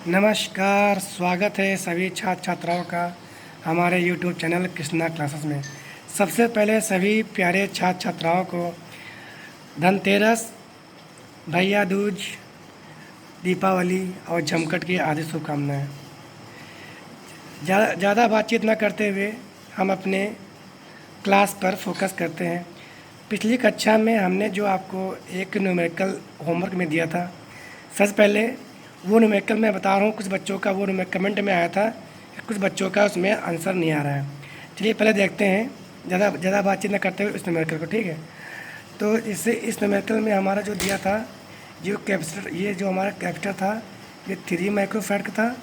नमस्कार, स्वागत है सभी छात्र छात्राओं का हमारे YouTube चैनल कृष्णा क्लासेस में। सबसे पहले सभी प्यारे छात्र छात्राओं को धनतेरस, भैया दूज, दीपावली और जमकट की आदि शुभकामनाएँ। ज़्यादा बातचीत न करते हुए हम अपने क्लास पर फोकस करते हैं। पिछली कक्षा में हमने जो आपको एक न्यूमेरिकल होमवर्क में दिया था, सबसे पहले वो न्यूमेरिकल मैं बता रहा हूँ, कुछ बच्चों का वो कमेंट में आया था कि कुछ बच्चों का उसमें आंसर नहीं आ रहा है। चलिए पहले देखते हैं, ज़्यादा बातचीत न करते हुए इस न्यूमेरिकल को, ठीक है। तो इससे इस न्यूमेरिकल में हमारा जो दिया था, जो कैपेसिटर, ये जो हमारा कैपेसिटर था ये 3 माइक्रोफैराड का था,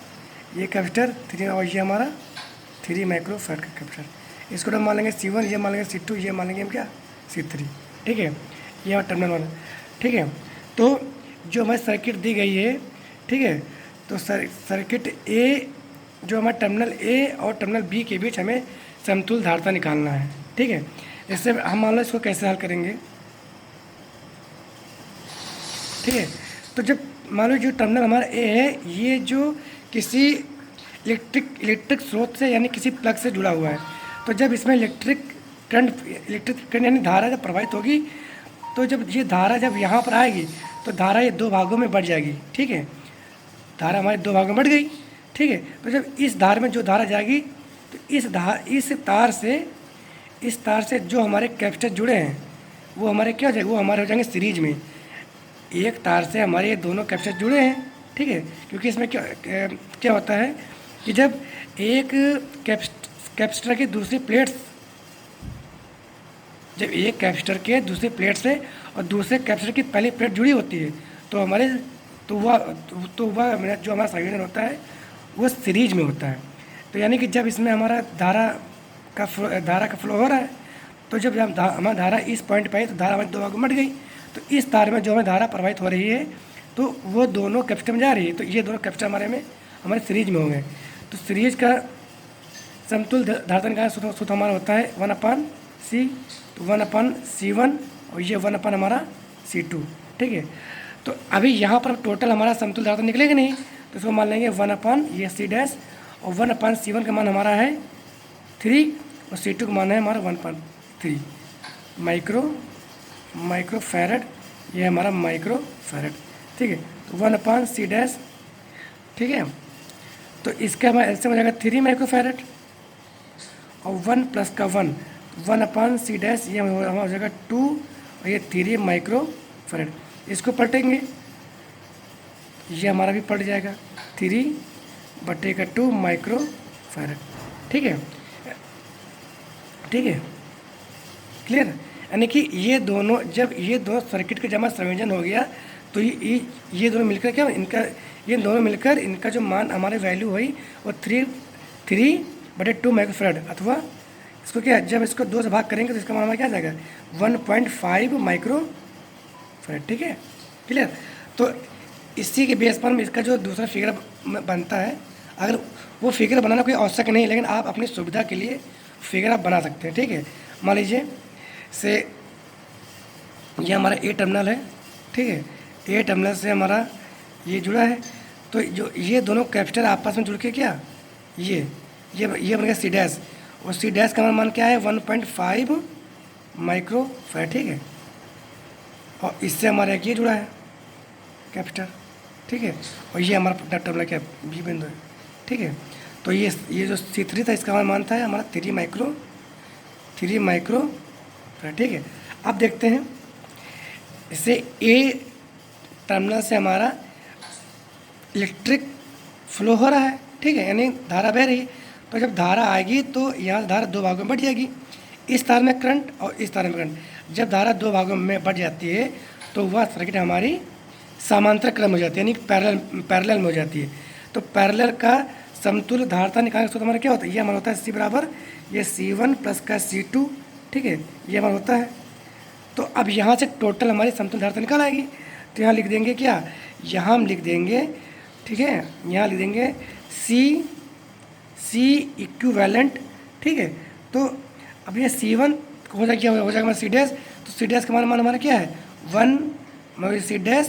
ये कैपेसिटर 3, और ये हमारा 3 माइक्रोफैराड का कैपेसिटर। इसको हम मान लेंगे C1, ये मान लेंगे C2, ये मान लेंगे हम क्या C3, ठीक है। ये हमारा टर्मिनल 1, ठीक है। तो जो हमारी सर्किट दी गई है, ठीक है, तो सर्किट ए, जो हमारा टर्मिनल ए और टर्मिनल बी के बीच हमें समतुल्य धारिता निकालना है, ठीक है। इससे हम मान लो इसको कैसे हल करेंगे, ठीक है। तो जब मान लो जो टर्मिनल हमारा ए है, ये जो किसी इलेक्ट्रिक स्रोत से यानी किसी प्लग से जुड़ा हुआ है, तो जब इसमें इलेक्ट्रिक करंट यानी धारा जब प्रवाहित होगी, तो जब ये धारा जब यहाँ पर आएगी तो धारा ये 2 भागों में बढ़ जाएगी, ठीक है। धारा हमारे 2 भागों में बढ़ गई, ठीक है। तो जब इस धार में जो धारा जाएगी, तो इस तार से जो हमारे कैपेसिटर जुड़े हैं वो हमारे क्या हो जाएंगे, वो हमारे हो जाएंगे सीरीज में। एक तार से हमारे ये दोनों कैपेसिटर जुड़े हैं, ठीक है। क्योंकि इसमें क्या होता है कि जब एक कैपेसिटर की दूसरी प्लेट्स, जब एक कैपेसिटर के दूसरी प्लेट से और दूसरे कैपेसिटर की पहली प्लेट जुड़ी होती है, तो हमारे वह जो हमारा संयोजन होता है वो सीरीज में होता है। तो यानी कि जब इसमें हमारा धारा का फ्लो हो रहा है, तो जब हमारा धारा इस पॉइंट पर आई तो धारा हमारी 2 भागों में बढ़ गई। तो इस तार में जो हमें धारा प्रवाहित हो रही है, तो वो दोनों कैपेसिटर में जा रही है, तो ये दोनों कैपेसिटर हमारे सीरीज में होंगे। तो सीरीज का समतुल्य धारिता निकालने सूत्र हमारा होता है 1/C, तो 1/C1 और ये 1/ हमारा C2, ठीक है। तो अभी यहाँ पर टोटल हमारा समतुल्य धारिता निकलेगा नहीं, तो इसको मान लेंगे 1/ ये C डैश, और 1/C1 का मान हमारा है 3 और C2 का मान है हमारा 1/3 माइक्रोफैरड, ये हमारा माइक्रोफैरड, ठीक है। तो 1/C डैश, ठीक है। तो इसका हमारा एलसीएम हो जाएगा 3 माइक्रोफैरड और 1 प्लस का 1/C डैश, ये हमारा हो जाएगा 2 और ये 3 माइक्रोफैरड। इसको पलटेंगे, ये हमारा भी पलट जाएगा 3/2 माइक्रोफैरड, ठीक है, ठीक है, क्लियर। यानी कि ये दोनों, जब ये दोनों सर्किट का जब संयोजन हो गया, तो ये दोनों मिलकर क्या ये दोनों मिलकर इनका जो मान हमारे वैल्यू हुई वो 3/2 माइक्रोफैरड, अथवा इसको क्या, जब इसको 2 से भाग करेंगे तो इसका मान हमारा क्या आ जाएगा 1.5 माइक्रोफैरड, ठीक है, क्लियर। तो इसी के बेस पर इसका जो दूसरा फिगर बनता है, अगर वो फिगर बनाना कोई आवश्यक नहीं, लेकिन आप अपनी सुविधा के लिए फिगर आप बना सकते हैं, ठीक है। मान लीजिए से ये हमारा ए टर्मिनल है, ठीक है। ए टर्मिनल से हमारा ये जुड़ा है, तो जो ये दोनों कैपेसिटर आपस में जुड़ के क्या ये बन गया C डैश, और C डैश का मान क्या है 1.5 माइक्रोफैरड, ठीक है। और इससे हमारा ये जुड़ा है कैपेसिटर, ठीक है, और ये हमारा टर्मिनल क्या बी बिंदु है, ठीक है। तो ये जो C3 था, इसका मान था हमारा 3 माइक्रोफैरड, ठीक है। अब देखते हैं, इससे ए टर्मिनल से हमारा इलेक्ट्रिक फ्लो हो रहा है, ठीक है, यानी धारा बह रही है। तो जब धारा आएगी तो यहाँ धारा 2 भागों में बढ़ जाएगी, इस तार में करंट और इस तार में करंट। जब धारा 2 भागों में बढ़ जाती है तो वह सर्किट हमारी समांतर क्रम हो जाती है, यानी पैरेलल में हो जाती है। तो पैरेलल का समतुल्य धारिता निकालने का सूत्र हमारा क्या होता है, ये हमारा होता है C बराबर ये C1 प्लस का C2, ठीक है, ये हमारा होता है। तो अब यहाँ से टोटल हमारी समतुल्य धारिता निकाल आएगी, तो यहाँ लिख देंगे क्या, यहाँ हम लिख देंगे, ठीक है, यहाँ लिख देंगे C इक्विवेलेंट, ठीक है। तो अब ये C1 हो जाएगा हमारा C डैश, तो C डैश का मान हमारा क्या है 1 C डैश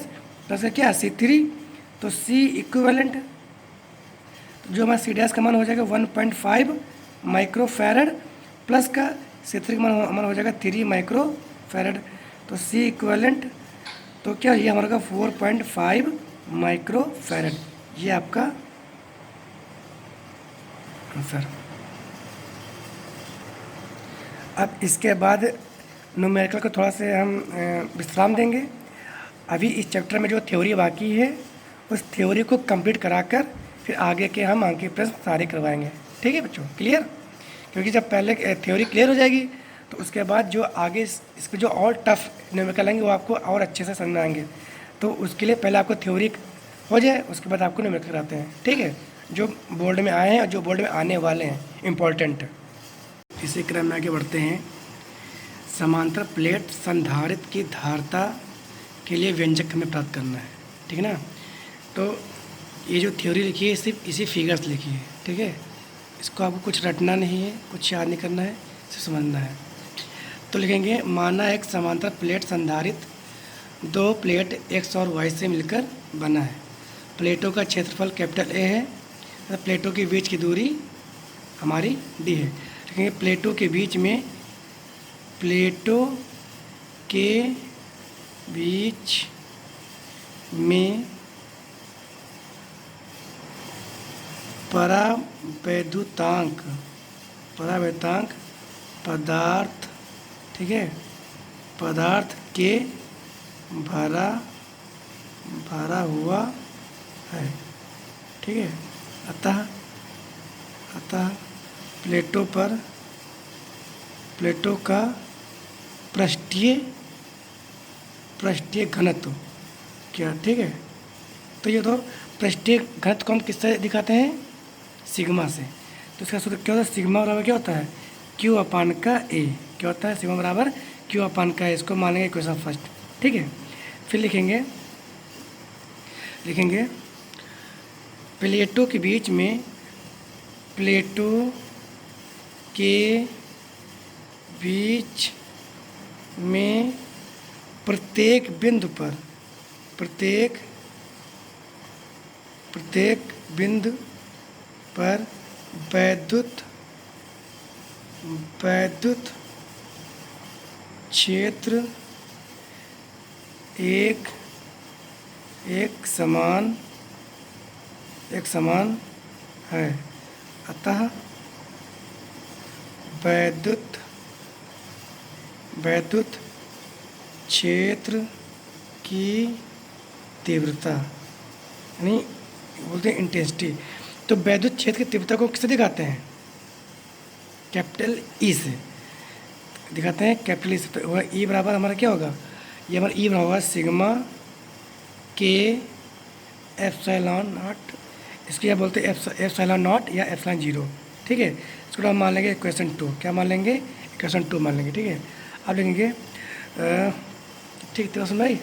प्लस क्या C3, तो C इक्विवेलेंट, जो हमारा सी डैश का मान हो जाएगा 1.5 माइक्रो फैरड प्लस का C3 का मान हमारा हो जाएगा 3 माइक्रो फैरड। तो सी इक्वलेंट तो क्या ये हमारा 4.5 माइक्रो फैरड, ये आपका आंसर। अब इसके बाद न्यूमेरिकल को थोड़ा से हम विश्राम देंगे। अभी इस चैप्टर में जो थ्योरी बाकी है उस थ्योरी को कंप्लीट कराकर फिर आगे के हम अंक के प्रश्न सारे करवाएंगे। ठीक है बच्चों, क्लियर? क्योंकि जब पहले थ्योरी क्लियर हो जाएगी तो उसके बाद जो आगे इसके जो और टफ न्यूमेरिकल आएंगे वो आपको और अच्छे से समझ में आएंगे। तो उसके लिए पहले आपको थ्योरी हो जाए, उसके बाद आपको न्यूमेरिकल कराते हैं। ठीक है, जो बोर्ड में आए हैं और जो बोर्ड में आने वाले हैं इम्पॉर्टेंट। इसी क्रम में आगे बढ़ते हैं। समांतर प्लेट संधारित्र की धारता के लिए व्यंजक हमें प्राप्त करना है। ठीक है ना? तो ये जो थ्योरी लिखी है सिर्फ इसी फिगर्स लिखी है। ठीक है, इसको आपको कुछ रटना नहीं है, कुछ याद नहीं करना है, सिर्फ समझना है। तो लिखेंगे माना एक समांतर प्लेट संधारित्र 2 प्लेट x और y से मिलकर बना है। प्लेटों का क्षेत्रफल कैपिटल A है, तो प्लेटों के बीच की दूरी हमारी d है। लिखेंगे प्लेटों के बीच में परावैद्युतांक पदार्थ, ठीक है, पदार्थ के भरा हुआ है। ठीक है, अतः प्लेटों का पृष्ठीय घनत्व क्या? ठीक है, तो ये तो पृष्ठीय घनत्व को हम किससे दिखाते हैं? सिग्मा से। तो इसका सूत्र क्या होता है? सिग्मा बराबर क्या होता है? Q अपान का A। क्या होता है? सिग्मा बराबर Q अपान का A। इसको मानेंगे इक्वेशन फर्स्ट। ठीक है, फिर लिखेंगे प्लेटों के बीच में प्रत्येक बिंदु पर वैद्युत क्षेत्र एक समान है। अतः वैद्युत क्षेत्र की तीव्रता, यानी बोलते हैं इंटेंसिटी। तो वैद्युत क्षेत्र की तीव्रता को किससे दिखाते हैं? कैपिटल ई से दिखाते हैं, कैपिटल ई से। तो ई बराबर हमारा क्या होगा? ये हमारा ई बराबर होगा सिग्मा के एप्सिलॉन नॉट, इसको क्या बोलते हैं? एप्सिलॉन नॉट या एप्सिलॉन 0। ठीक है, इसको हम मान लेंगे इक्वेशन 2। क्या मान लेंगे? इक्वेशन 2 मान लेंगे। ठीक है, अब लिखेंगे ठीक, तो सुन भाई,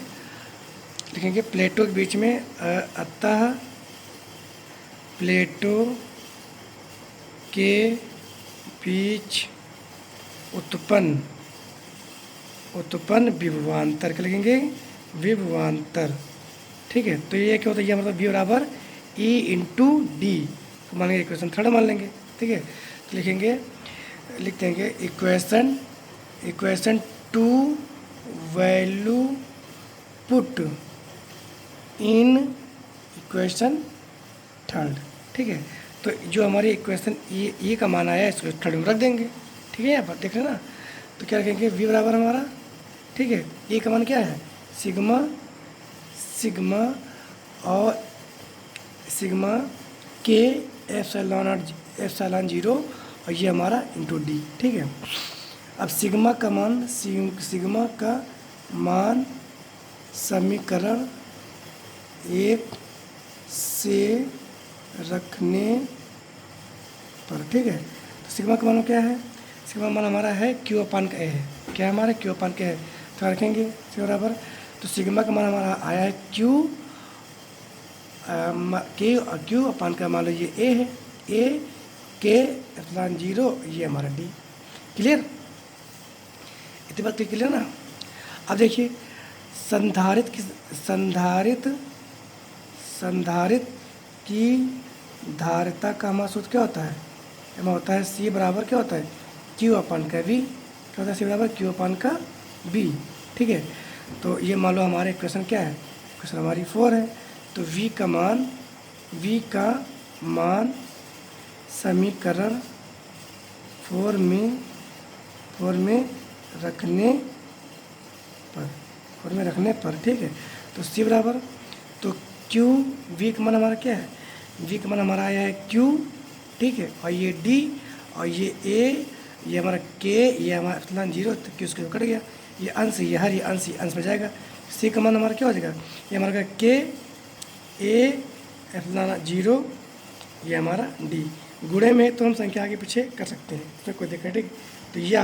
लिखेंगे प्लेटों के बीच में अतः प्लेटों के बीच उत्पन्न विभवांतर। क्या लिखेंगे? विभवांतर। ठीक है, तो ये क्या होता है? ये मतलब V बराबर E इंटू डी को मान लेंगे इक्वेशन 3 मान लेंगे। ठीक है, तो लिख देंगे equation 2 value put in equation 3। ठीक है, तो जो हमारी इक्वेशन ई का मान आया इसको 3 में रख देंगे। ठीक है, यहाँ पर देख रहे ना? तो क्या रखेंगे? V बराबर हमारा, ठीक है, ई का मान क्या है? सिग्मा और सिग्मा के एप्सिलॉन 0 और ये हमारा इंटू डी। ठीक है, अब सिग्मा का मान समीकरण 1 से रखने पर, ठीक है, तो सिग्मा का मान क्या है? सिग्मा मान हमारा है Q अपान का A है। क्या है हमारा? Q अपान का है, तो रखेंगे सी बराबर। तो सिग्मा का मान हमारा आया है Q अपान का मान लो ये A है, A के एप्सिलॉन 0, ये हमारा D। क्लियर? इतनी बात क्लियर ना? अब देखिए संधारित्र की धारिता का हमारा सूत्र क्या होता है, हमारा होता है C बराबर क्या होता है Q अपन का V, क्या होता है C बराबर Q अपन का V। ठीक है, तो ये मान लो हमारे इक्वेशन क्या है, इक्वेशन हमारी 4 है। तो V का मान समीकरण 4 में रखने पर ठीक है। तो C बराबर, तो Q, V का मान हमारा क्या है, V का मान हमारा आया है Q, ठीक है, और ये D और ये A, ये हमारा K, ये हमारा एप्सिलॉन 0, तो Q उसके कट गया, ये अंश ये हर ये अंश में जाएगा। C का मान हमारा क्या हो जाएगा, ये हमारा K A एप्सिलॉन 0, ये हमारा D। गुणे में तो हम संख्या आगे पीछे कर सकते हैं, इसमें कोई दिक्कत नहीं। तो ये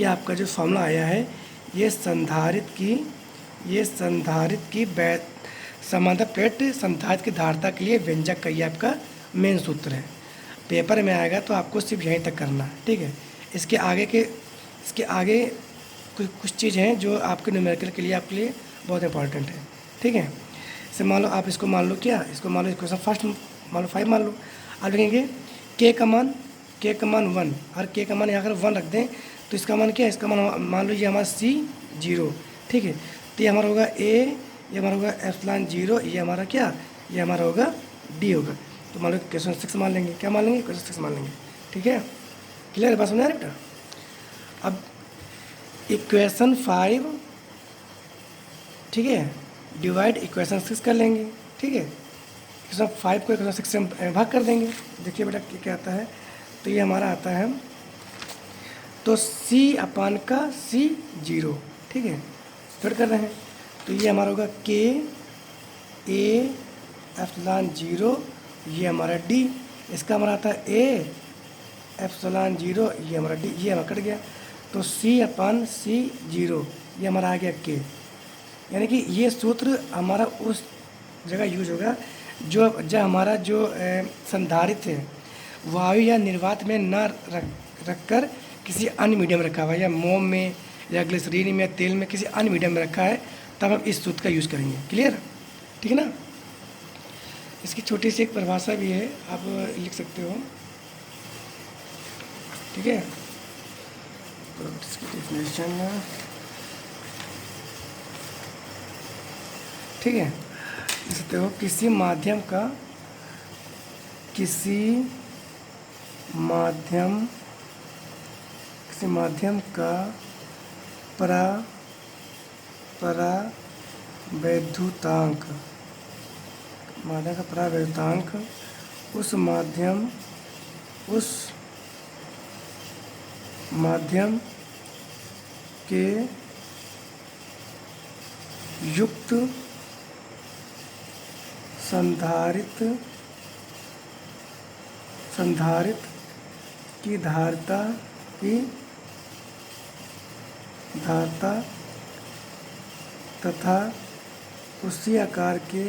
आपका जो फॉर्मूला आया है, ये संधारित्र की समांतर प्लेट संधारित्र की धारिता के लिए व्यंजक का ये आपका मेन सूत्र है। पेपर में आएगा तो आपको सिर्फ यहीं तक करना है, ठीक है। इसके आगे कुछ चीज़ हैं जो आपके न्यूमेरिकल के लिए आपके लिए बहुत इंपॉर्टेंट है, ठीक है। जैसे मान लो आप इसको मान लो क्या, इसको मान लो क्वेश्चन फर्स्ट मान लो 5 मान लो, आप लिखेंगे k का मान 1 और k का मान यहाँ अगर 1 रख दें तो इसका मान क्या है, इसका मान लो ये हमारा C 0, ठीक है। तो ये हमारा होगा A, ये हमारा होगा एप्सिलॉन 0, ये हमारा क्या, ये हमारा होगा D होगा। तो मान लो क्वेश्चन 6 मान लेंगे, क्या मान लेंगे, क्वेश्चन 6 मान लेंगे, ठीक है। क्लियर है, बात समझ आ रही है बेटा। अब इक्वेशन 5, ठीक है, डिवाइड इक्वेशन 6 कर लेंगे, ठीक है। इक्वेशन 5 को इक्वेशन 6 से हम भाग कर देंगे। देखिए बेटा क्या आता है, तो ये हमारा आता है, तो C अपान का C 0, ठीक है, फिर कर रहे हैं। तो ये हमारा होगा K A एप्सिलॉन 0, ये हमारा D, इसका हमारा आता है A एप्सिलॉन 0, ये हमारा D, ये हमारा कट गया। तो C अपान C 0, ये हमारा आ गया K। यानी कि ये सूत्र हमारा उस जगह यूज होगा जब हमारा जो संधारित्र है वायु या निर्वात में न रखकर किसी अन्य मीडियम में रखा हुआ है, या मोम में या ग्लिसरीन में या तेल में किसी अन्य मीडियम में रखा है, तब हम इस सूत्र का यूज़ करेंगे। क्लियर, ठीक है ना। इसकी छोटी सी एक परिभाषा भी है, आप लिख सकते हो, ठीक है। तो इसकी डेफिनेशन, ठीक है, लिखते हो किसी माध्यम का परावैद्युतांक, उस माध्यम के युक्त संधारित्र की धारिता तथा उसी आकार के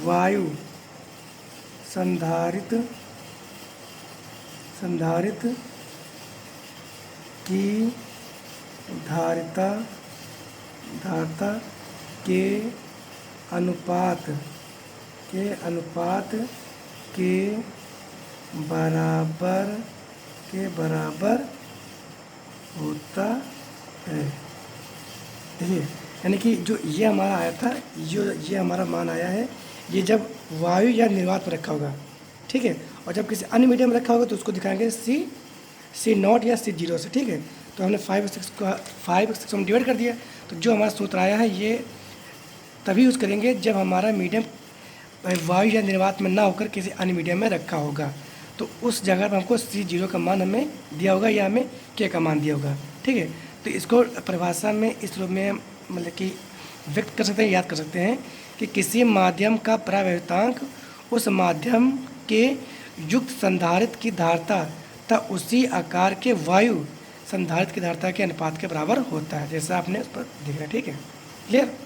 वायु संधारित्र की धारिता के अनुपात के बराबर होता है। देखिए, यानी कि जो ये हमारा आया था, ये हमारा मान आया है, ये जब वायु या निर्वात पर रखा होगा, ठीक है, और जब किसी अन्य मीडियम में रखा होगा तो उसको दिखाएंगे C 0 या C 0 से, ठीक है। तो हमने 5 और 6 में डिवाइड कर दिया। तो जो हमारा सूत्र आया है ये तभी यूज़ करेंगे जब हमारा मीडियम वायु या निर्वात में ना होकर किसी अन्य मीडियम में रखा होगा। तो उस जगह पर हमको C 0 का मान हमें दिया होगा या हमें K का मान दिया होगा, ठीक है। तो इसको परिभाषा में इस रूप में मतलब कि व्यक्त कर सकते हैं, याद कर सकते हैं कि किसी माध्यम का परावैद्युतांक उस माध्यम के युक्त संधारित्र की धारिता तथा उसी आकार के वायु संधारित्र की धारिता के अनुपात के बराबर होता है, जैसा आपने उस पर देखा, ठीक है। क्लियर।